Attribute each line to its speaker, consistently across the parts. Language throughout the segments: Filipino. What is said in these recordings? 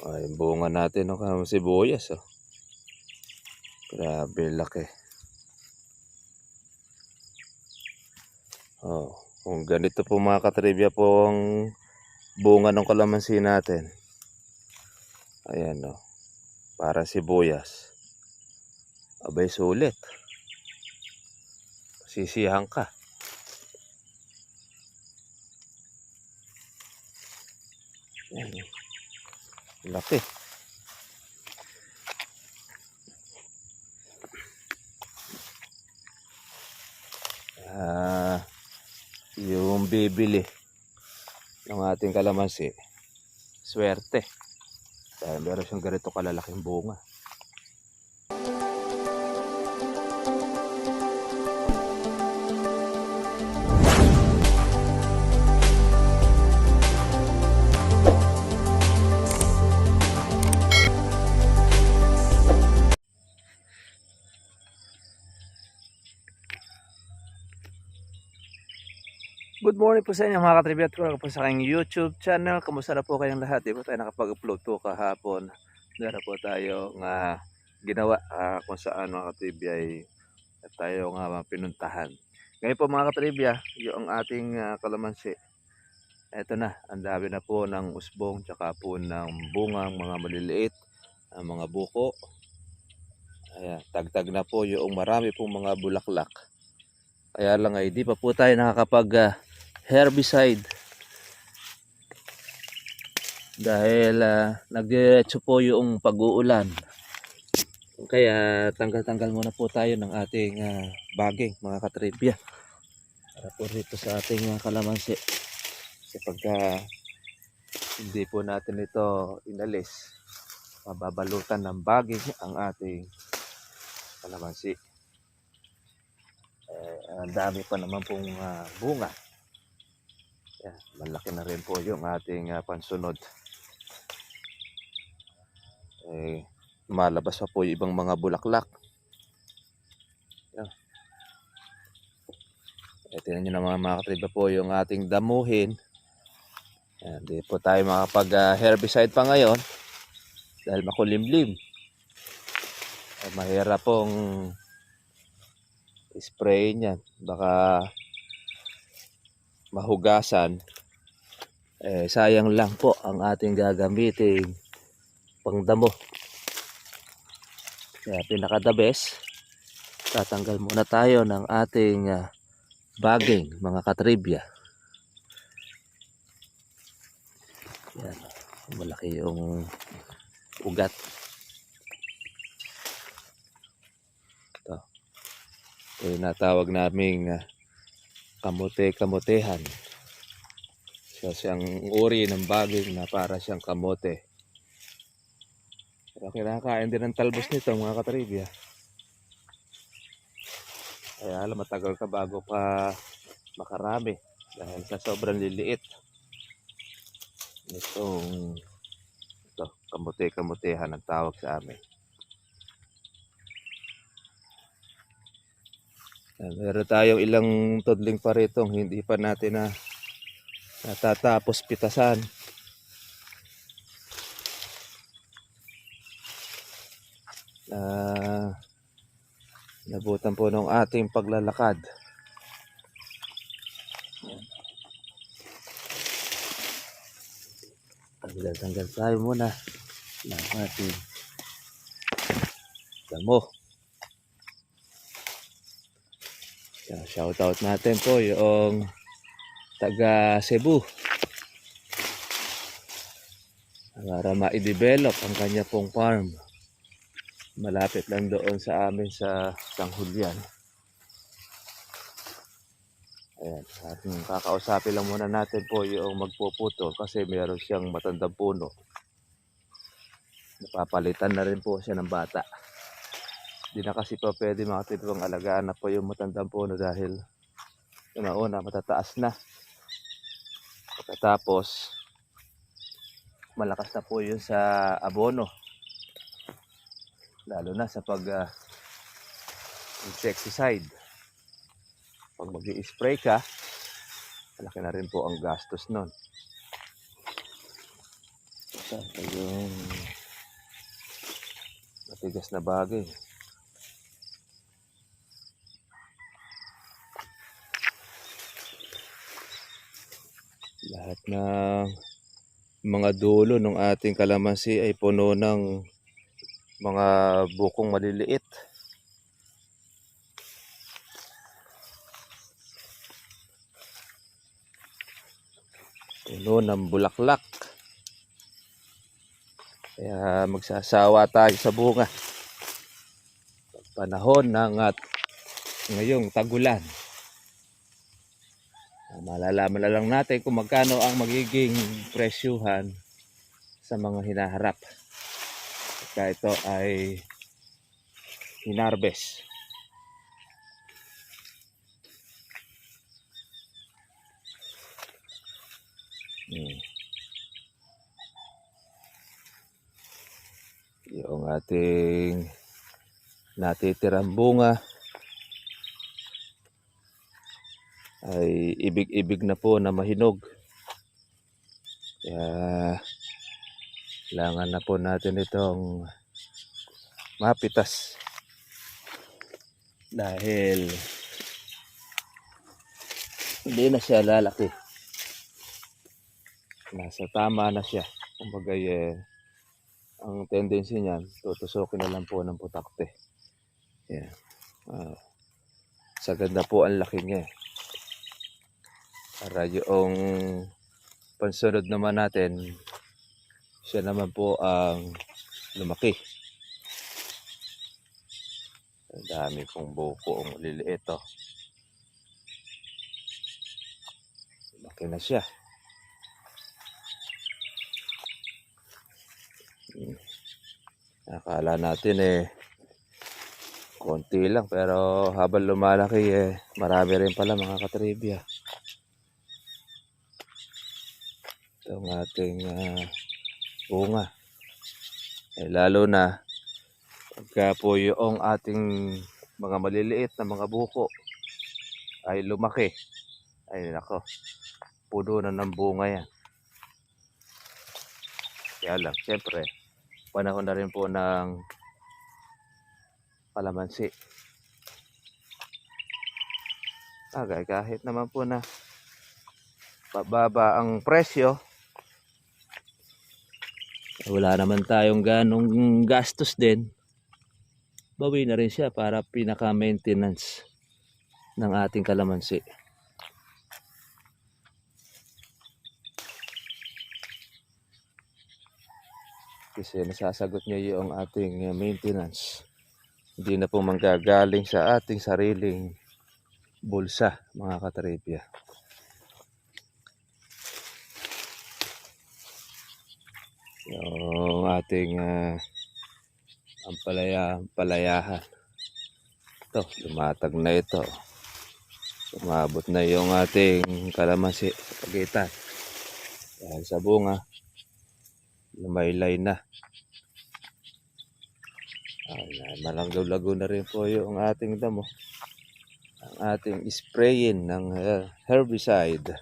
Speaker 1: Ay, bunga natin ng sibuyas. Oh. Grabe laki. Oh, kung ganito po mga katribya po ang bunga ng kalamansi natin. Ayan oh. Para sibuyas. Abay sulit. Sisiyahan ka. Ayan. Laki. Yung bibili ng ating kalamansi, swerte. Dahil meron siyang ganito kalalaking bunga. Good morning po sa inyo mga katribya at po sa aking YouTube channel. Kamusta na po kayong lahat? Di ba tayo nakapag-upload po kahapon? Meron po tayo nga ginawa kung saan mga katribya ay tayo nga pinuntahan. Ngayon po mga katribya, yung ating kalamansi. Eto na, ang dami na po ng usbong tsaka po ng bungang mga maliliit, mga buko. Ayan, tagtag na po yung marami pong mga bulaklak. Kaya lang ay di pa po tayo nakakapag herbicide dahil nagdiretso po yung pag-uulan, kaya tanggal-tanggal muna po tayo ng ating baging mga katribya para po rito sa ating kalamansi kapag hindi po natin ito inalis, mababalutan ng baging ang ating kalamansi. Ang dami pa naman pong bunga. Yan, malaki na rin po yung ating pansunod. Malabas pa po yung ibang mga bulaklak. Yan. Tingnan nyo naman mga katriba po yung ating damuhin. Yan, di po tayo makapag-herbicide pa ngayon dahil makulimlim. Mahirap pong spray niyan. Baka mahugasan. Sayang lang po ang ating gagamitin pangdamo. Kaya pinaka-the best, tatanggal muna tayo ng ating baging mga katribya. Yan, malaki yung ugat. Ito yung natawag naming kamote-kamotehan. Siya siyang uri ng baging na para siyang kamote. Pero kinakain din ng talbos nito mga katribya. Kaya alam, matagal ka bago pa makarami dahil sa sobrang liliit. Ito, kamote-kamotehan ang tawag sa amin. Meron tayong ilang tudling pa rito, hindi pa natin natatapos pitasan. Nabutan po ng ating paglalakad. Tanggal tayo muna ng ating damo. Shoutout natin po yung taga Cebu para ma-develop ang kanya pong farm. Malapit lang doon sa amin sa Sanghulyan. Ayan, ating kakausapin lang muna natin po yung magpuputol kasi meron siyang matandang puno. Napapalitan na rin po siya ng bata. Di na kasi po pwede makatibang alagaan na po yung matandang puno dahil una matataas na. Pagkatapos malakas na po yun sa abono. Lalo na sa insecticide. Pag mag-i-spray ka, malaki na rin po ang gastos nun. Ito yung matigas na bagay. Lahat ng mga dulo ng ating kalamansi ay puno ng mga bukong maliliit. Puno ng bulaklak. Kaya magsasawa tayo sa bunga. Panahon ng ngayong tagulan. Malalaman na lang natin kung magkano ang magiging presyuhan sa mga hinaharap. Pagka ito ay hinarbest. Yung ating natitirang bunga ay ibig-ibig na po na mahinog. Kaya kailangan na po natin itong mapitas. Dahil hindi na siya lalaki. Nasa tama na siya. Kumbaga ang tendency niyan, tutusukin na lang po ng putakte. Yeah. Sa ganda po ang laki niya. Para yung pansunod naman natin, siya naman po ang lumaki. Ang dami pong buko ang liliit. Lumaki na siya. Akala natin konti lang, pero habang lumalaki marami rin pala mga katribya. Itong ating bunga. Lalo na pagka po yung ating mga maliliit na mga buko ay lumaki. Ay nako, puno na ng bunga yan. Kaya lang, siyempre, panahon na rin po ng kalamansi. Kahit naman po na pababa ang presyo, wala naman tayong ganong gastos din. Bawi na rin siya para pinaka-maintenance ng ating kalamansi. Kasi nasasagot niya yung ating maintenance. Hindi na po manggagaling sa ating sariling bulsa, mga katribya. Yung ating palayahan. Ito, lumatag na ito. Umabot na yung ating kalamansi sa pagitan. Dahil sa bunga, lumaylay na. Malanggaw-lagaw na rin po yung ating damo. Ang ating sprayin ng herbicide.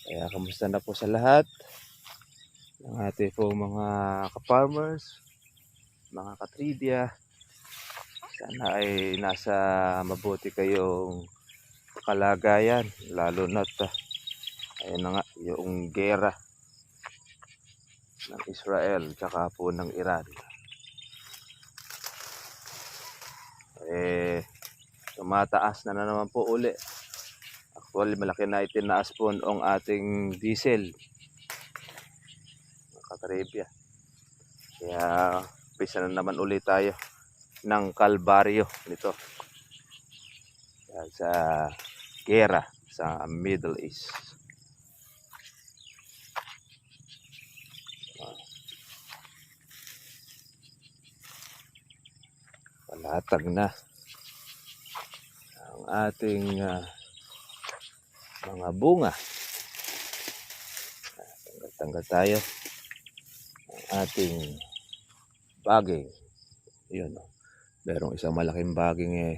Speaker 1: Kaya kamusta na po sa lahat ng ating po mga ka-farmers, mga katribya. Sana ay nasa mabuti kayong kalagayan, lalo na't ayun na nga, yung gera ng Israel tsaka po ng Iran. Tumataas na naman po uli. Actually, malaki na itinaas po ang ating diesel, katribya. Kaya pisa na naman ulit tayo ng kalbaryo nito sa gera sa Middle East. Palatag na ang ating mga bunga. Tanggal tayo ang ating baging. Yun, merong isang malaking baging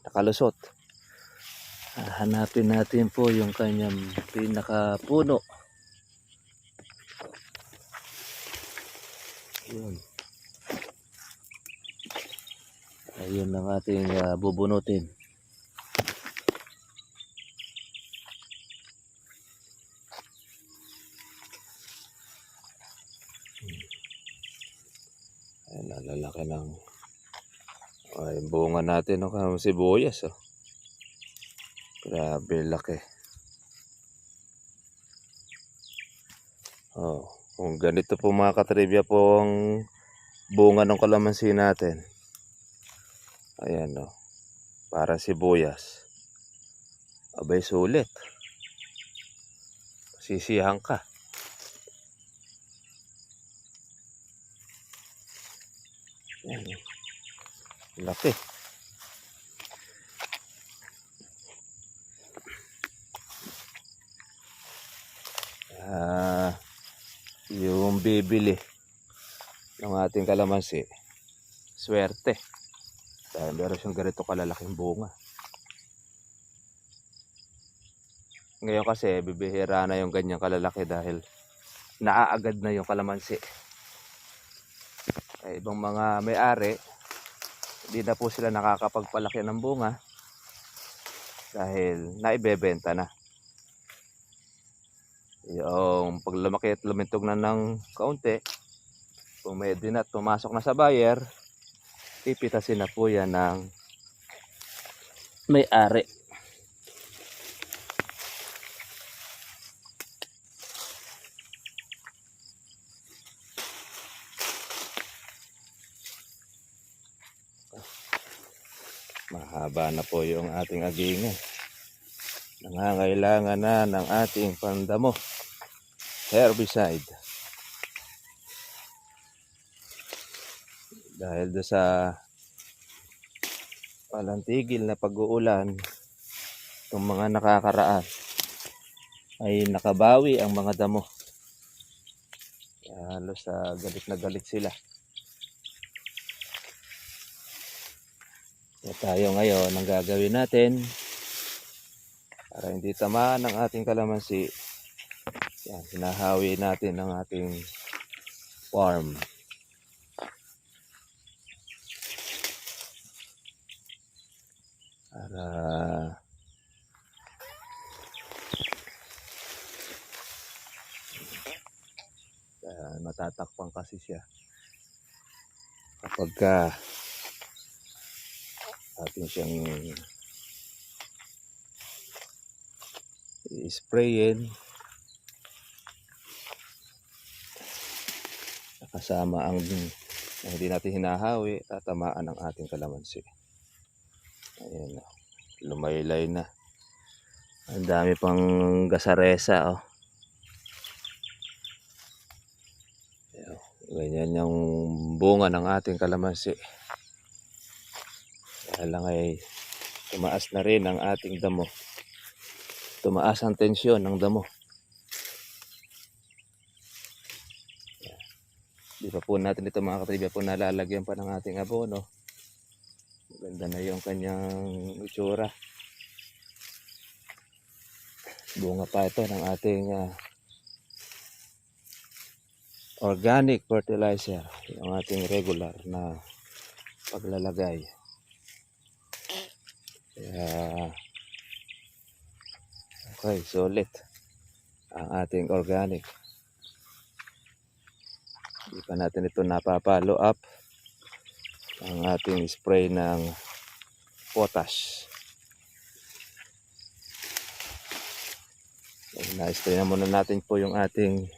Speaker 1: nakalusot. Hanapin natin po yung kanyang pinakapuno. Yun. Ayun ang ating bubunutin. Ayun, lalaki ng ay, bunga natin ng sibuyas. Oh. Grabe laki. Oh, kung ganito po mga katribya po ang bunga ng kalamansi natin. Ayan oh, para sibuyas. Abay sulit. Sisiyahan ka. Ayan, laki. Yung bibili ng ating kalamansi, swerte. Dahil meron siyang ganito kalalaking bunga. Ngayon kasi, bibihira na yung ganyang kalalaki dahil naaagad na yung kalamansi. Ay, ibang mga may-ari, hindi na po sila nakakapagpalaki ng bunga dahil naibebenta na. Yung pag lumaki at lumintog na ng kaunti, kung may din at pumasok na sa buyer, pipitasin na po yan ng may-ari. Mahaba na po yung ating aginga. Nangangailangan na ng ating pandamo, herbicide. Dahil doon sa walang tigil na pag-uulan, itong mga nakakaraan ay nakabawi ang mga damo. Halos galit na galit sila. At tayo ngayon, ang gagawin natin para hindi tamaan ng ating kalamansi, yan, hinahawi natin ang ating farm. Para matatakpan kasi siya kapag atin siyang i-sprayin kasama ang hindi natin hinahawi, tatamaan ang ating kalamansi. Ayan, lumaylay na. Ang dami pang gasaresa. Oh. Ayan, ganyan yung bunga ng ating kalamansi. Kaya lang ay tumaas na rin ang ating damo. Tumaas ang tensyon ng damo. Ayan. Di pa po natin ito mga katribya po nalalagyan pa ng ating abono. Maganda na yung kanyang itsura. Bunga pa ito ng ating organic fertilizer, yung ating regular na paglalagay. Kaya, okay, solid ang ating organic. Hindi pa natin ito napapalo up ang ating spray ng potash. Na-spray na muna natin po yung ating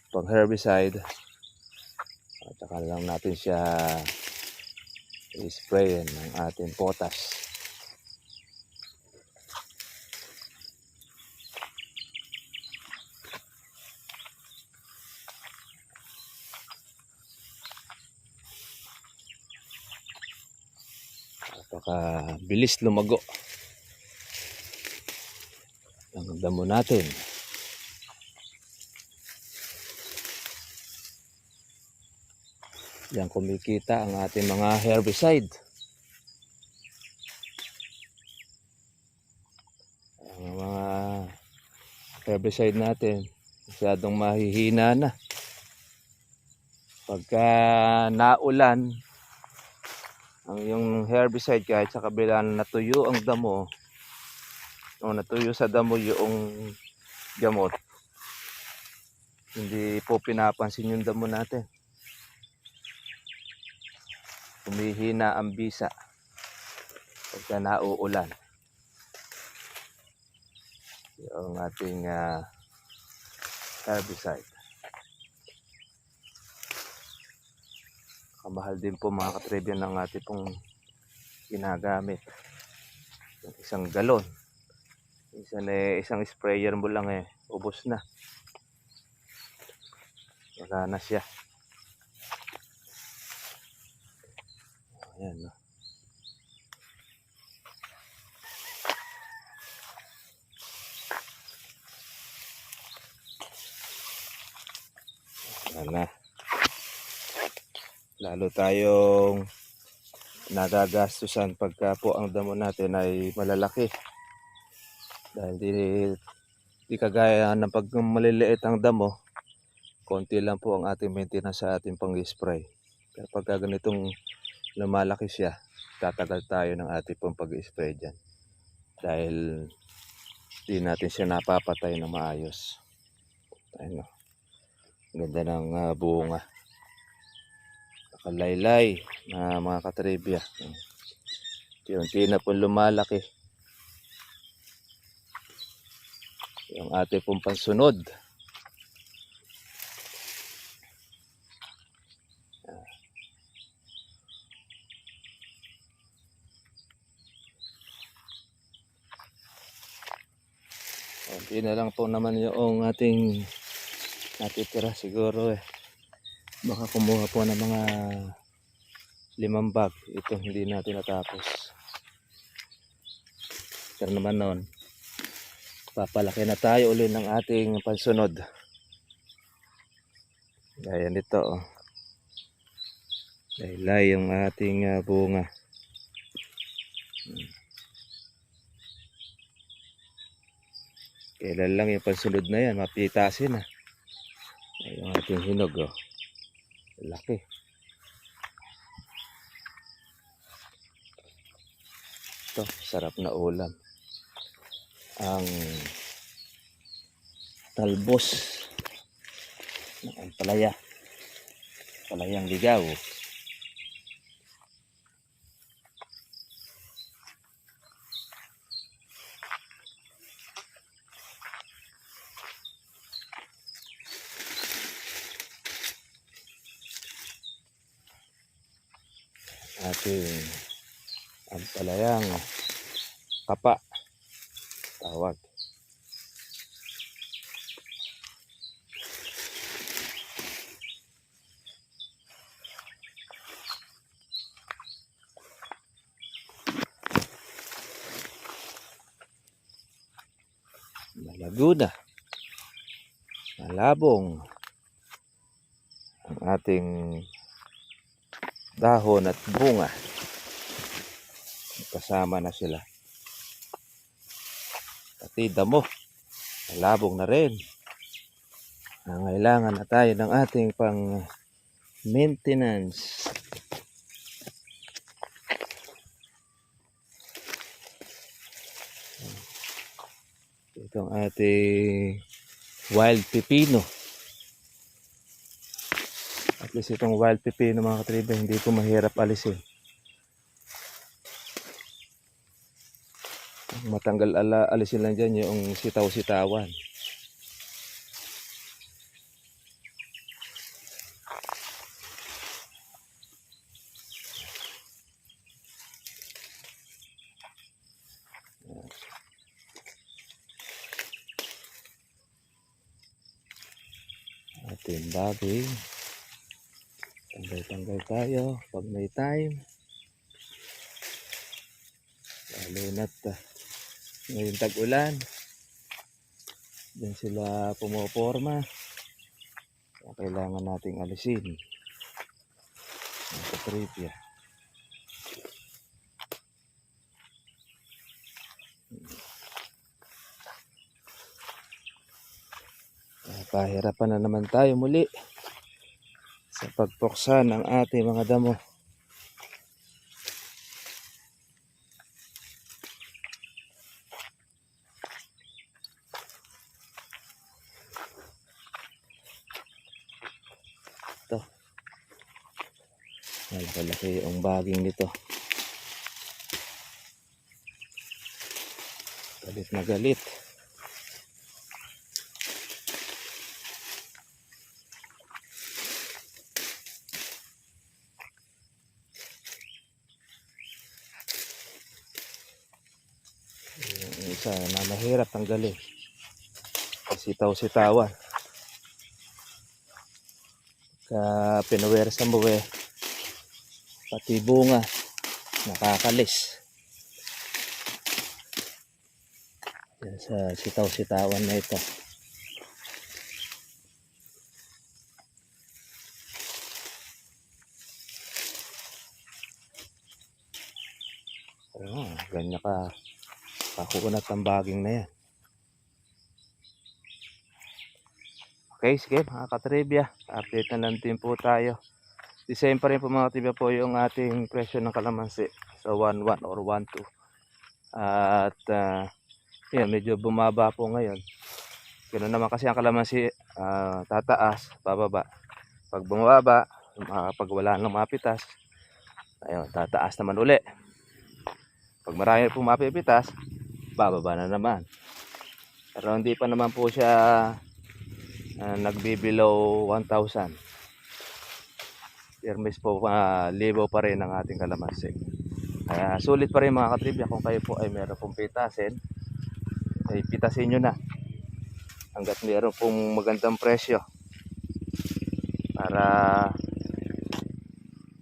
Speaker 1: pang herbicide at saka lang natin siya i-spray ng ating potash. Bilis lumago ang damo natin. Yan kumikita ang ating mga herbicide. Ang mga herbicide natin Masyadong mahihina na. Pagka naulan, ang yung herbicide kahit sa kabila na natuyo ang damo, o natuyo sa damo yung gamot, hindi po pinapansin yung damo natin. Humihina ang bisa pagka nauulan. Yung ating herbicide. Kamahal din po mga katribya ng ating pong ginagamit. Yung isang galon. Isang sprayer mo lang ubos na. Wala na siya. Ayan, no? Ayan na. Lalo tayong nagagastusan pagka po ang damo natin ay malalaki. Dahil di kagaya ng pag maliliit ang damo, konti lang po ang ating maintenance sa ating pang-spray. Pero pagka ganitong lumalaki siya, tatagal tayo ng ating pang pag-spray dyan. Dahil di natin siya napapatay na maayos. Ayun, no? Ganda ng bunga. Nakalaylay na mga katribya. Unti na po lumalaki. Yung ating pong pansunod. Unti na lang po naman yung ating natitira siguro Baka kumuha po ng mga 5 bag. Ito hindi natin natapos. Pero naman noon, papalaki na tayo uli ng ating pansunod. Gaya nito, oh. Laylay yung ating bunga. Kailan lang yung pansunod na yan, mapitasin na. Ay, yung ating hinog, oh. Laki. Ito, sarap na ulam. Ang talbos ng ampalaya. Palayang ligaw. Ating ampalayang kapa tawag. Malaguna, malabong ang ating dahon at bunga. Kasama na sila. Pati damo, malabong na rin. Nangailangan na tayo ng ating pang maintenance. Itong ating wild pepino. At least itong wild pepino mga katribe, hindi ko mahirap alisin. Matanggal alisin lang dyan yung sitaw-sitawan. Ating baboy. Tanggal-tanggal tayo pag may time. Lalo na't ngayon tag-ulan. Diyan sila pumoporma. Kailangan nating alisin. Ang katripya. Pahirapan na naman tayo muli sa pagpuksan ng ating mga damo. Ito. Malaki-laki yung baging nito. Galit na galit. Yung isa na mahirap tanggalin. Sitaw-sitawan. Pinuwersa mo pati bunga nakakalis. Yan sa sitaw-sitawan na ito. Ganyan kakunat ang baging na yan. Okay, sige mga katribya, update na lang din po tayo. The same pa rin po mga katribya po yung ating presyo ng kalamansi sa 1.1 or 1.2. At yan, medyo bumaba po ngayon. Ganoon naman kasi ang kalamansi, tataas, bababa. Pag bumaba, pag wala nang mapitas, ayun, tataas naman uli. Pag marami pong mapipitas, bababa na naman. Pero hindi pa naman po siya nagbibelow 1,000. Permis po, libo pa rin ang ating kalamansi. Kaya sulit pa rin mga katribya, kung kayo po ay meron pong pitasin, ay pitasin nyo na hanggat meron pong magandang presyo para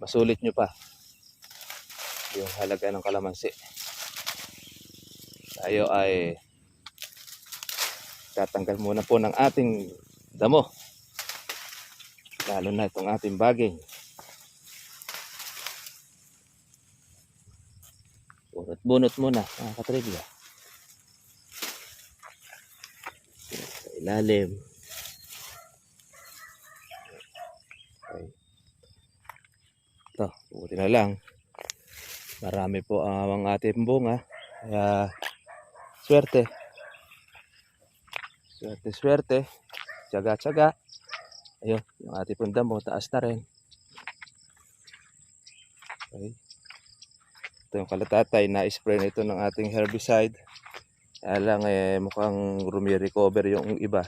Speaker 1: masulit nyo pa yung halaga ng kalamansi. Tayo ay tatanggal muna po ng ating damo, lalo na itong ating baging. Bunot muna mga katribya sa ilalim. Okay. Ito, buti na lang marami po ang ating bunga, kaya swerte, tsaga. Ayun, yung ating pong damo taas na rin. Okay. Ito yung kalatatay na spray na ito ng ating herbicide. Kaya lang mukhang recover yung iba.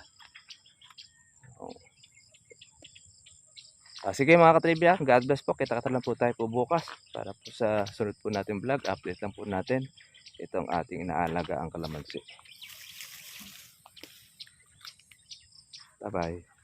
Speaker 1: Sige mga katribya, God bless po. Kita-kita lang po tayo po bukas para po sa sunod po natin vlog. Update lang po natin itong ating inaalaga ang kalamansi. Bye bye.